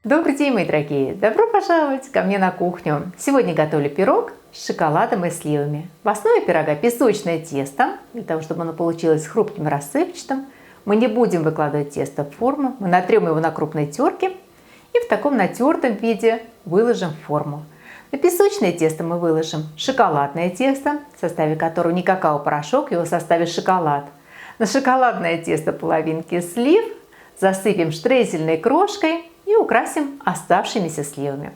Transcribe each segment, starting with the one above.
Добрый день, мои дорогие! Добро пожаловать ко мне на кухню! Сегодня готовлю пирог с шоколадом и сливами. В основе пирога песочное тесто. Для того, чтобы оно получилось хрупким и рассыпчатым, мы не будем выкладывать тесто в форму. Мы натрем его на крупной терке и в таком натертом виде выложим в форму. На песочное тесто мы выложим шоколадное тесто, в составе которого не какао-порошок, в его составе шоколад. На шоколадное тесто половинки слив засыпем штрезельной крошкой и украсим оставшимися сливами.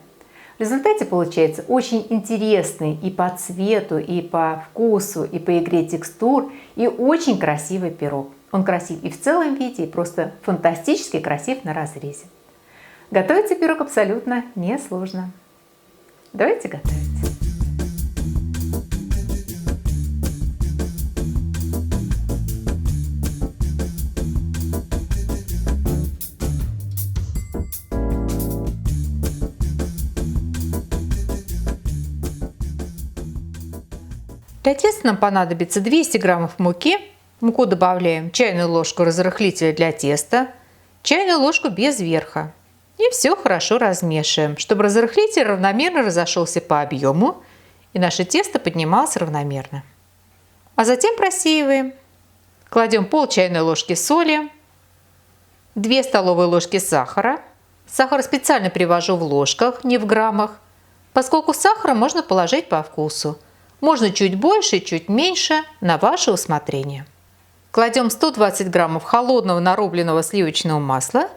В результате получается очень интересный и по цвету, и по вкусу, и по игре текстур, и очень красивый пирог. Он красив и в целом виде, и просто фантастически красив на разрезе. Готовится пирог абсолютно несложно. Давайте готовить. Для теста нам понадобится 200 граммов муки. В муку добавляем чайную ложку разрыхлителя для теста, чайную ложку без верха. И все хорошо размешиваем, чтобы разрыхлитель равномерно разошелся по объему и наше тесто поднималось равномерно. А затем просеиваем. Кладем пол чайной ложки соли, 2 столовые ложки сахара. Сахар специально привожу в ложках, не в граммах, поскольку сахара можно положить по вкусу. Можно чуть больше, чуть меньше, на ваше усмотрение. Кладем 120 граммов холодного нарубленного сливочного масла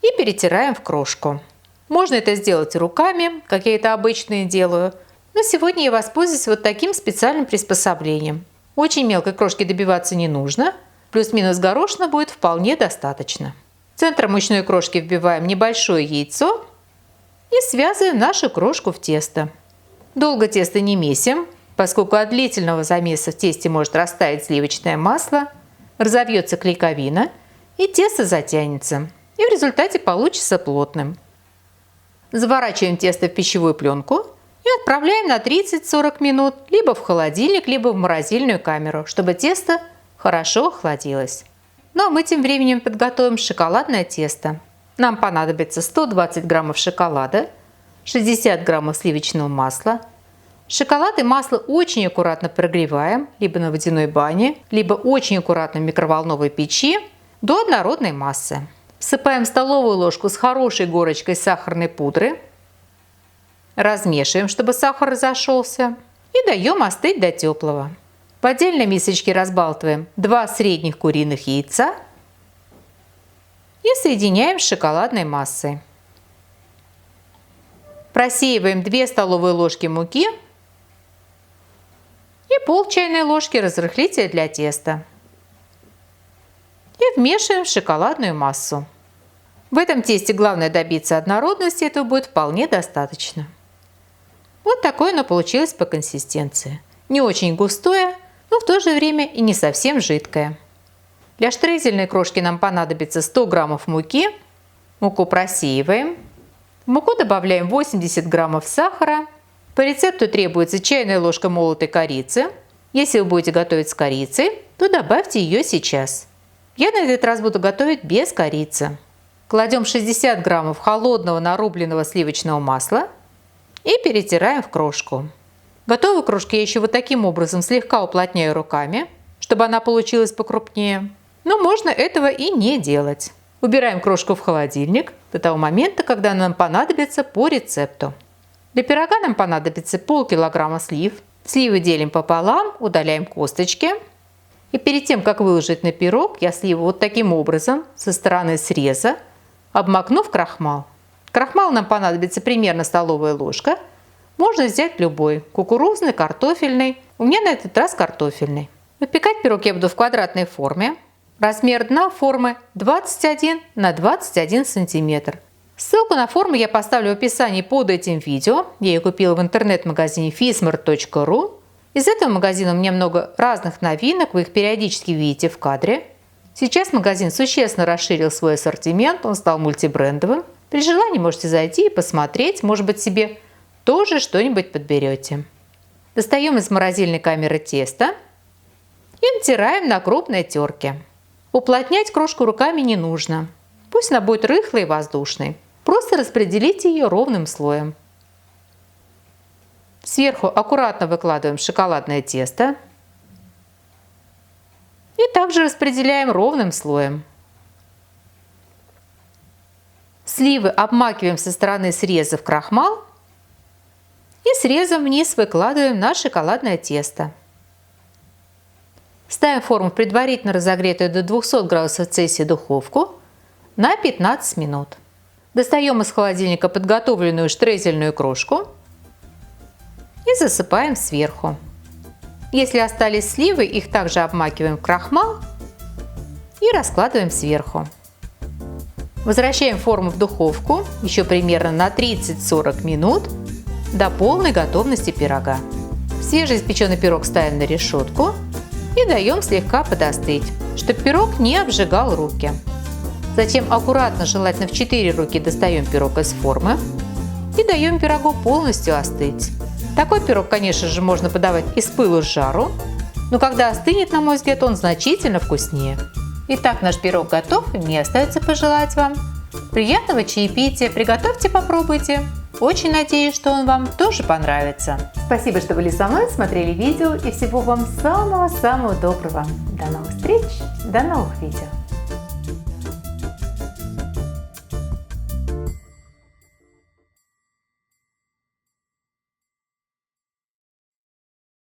и перетираем в крошку. Можно это сделать руками, как я это обычно делаю, но сегодня я воспользуюсь вот таким специальным приспособлением. Очень мелкой крошки добиваться не нужно, плюс-минус горошина будет вполне достаточно. В центр мучной крошки вбиваем небольшое яйцо и связываем нашу крошку в тесто. Долго тесто не месим, поскольку от длительного замеса в тесте может растаять сливочное масло, разовьется клейковина и тесто затянется, и в результате получится плотным. Заворачиваем тесто в пищевую пленку и отправляем на 30-40 минут либо в холодильник, либо в морозильную камеру, чтобы тесто хорошо охладилось. Ну а мы тем временем подготовим шоколадное тесто. Нам понадобится 120 граммов шоколада, 60 граммов сливочного масла. Шоколад и масло очень аккуратно прогреваем, либо на водяной бане, либо очень аккуратно в микроволновой печи до однородной массы. Всыпаем столовую ложку с хорошей горочкой сахарной пудры, размешиваем, чтобы сахар разошелся, и даем остыть до теплого. В отдельной мисочке разбалтываем 2 средних куриных яйца и соединяем с шоколадной массой. Просеиваем 2 столовые ложки муки и пол чайной ложки разрыхлителя для теста. И вмешиваем в шоколадную массу. В этом тесте главное добиться однородности, этого будет вполне достаточно. Вот такое оно получилось по консистенции. Не очень густое, но в то же время и не совсем жидкое. Для штрезельной крошки нам понадобится 100 граммов муки. Муку просеиваем. В муку добавляем 80 граммов сахара. По рецепту требуется чайная ложка молотой корицы. Если вы будете готовить с корицей, то добавьте ее сейчас. Я на этот раз буду готовить без корицы. Кладем 60 граммов холодного нарубленного сливочного масла и перетираем в крошку. Готовую крошку я еще вот таким образом слегка уплотняю руками, чтобы она получилась покрупнее. Но можно этого и не делать. Убираем крошку в холодильник до того момента, когда она нам понадобится по рецепту. Для пирога нам понадобится полкилограмма слив. Сливы делим пополам, удаляем косточки. И перед тем, как выложить на пирог, я сливу вот таким образом со стороны среза, обмакну в крахмал. Крахмал нам понадобится примерно столовая ложка. Можно взять любой – кукурузный, картофельный. У меня на этот раз картофельный. Выпекать пирог я буду в квадратной форме. Размер дна формы 21 на 21 сантиметр. Ссылку на форму я поставлю в описании под этим видео. Я ее купила в интернет-магазине fismart.ru. Из этого магазина у меня много разных новинок, вы их периодически видите в кадре. Сейчас магазин существенно расширил свой ассортимент, он стал мультибрендовым. При желании можете зайти и посмотреть, может быть, себе тоже что-нибудь подберете. Достаем из морозильной камеры тесто и натираем на крупной терке. Уплотнять крошку руками не нужно. Пусть она будет рыхлой и воздушной. просто распределите ее ровным слоем. Сверху аккуратно выкладываем шоколадное тесто и также распределяем ровным слоем. Сливы обмакиваем со стороны среза в крахмал и срезом вниз выкладываем на шоколадное тесто. Ставим форму в предварительно разогретую до 200 градусов Цельсия духовку на 15 минут. Достаем из холодильника подготовленную штрезельную крошку и засыпаем сверху. Если остались сливы, их также обмакиваем в крахмал и раскладываем сверху. Возвращаем форму в духовку еще примерно на 30-40 минут до полной готовности пирога. Свежеиспеченный пирог ставим на решетку и даем слегка подостыть, чтобы пирог не обжигал руки. Затем аккуратно, желательно в 4 руки, достаем пирог из формы и даем пирогу полностью остыть. Такой пирог, конечно же, можно подавать из пылу с жару, но когда остынет, на мой взгляд, он значительно вкуснее. Итак, наш пирог готов, и мне остается пожелать вам приятного чаепития. Приготовьте, попробуйте. Очень надеюсь, что он вам тоже понравится. Спасибо, что были со мной, смотрели видео, и всего вам самого-самого доброго. До новых встреч, до новых видео.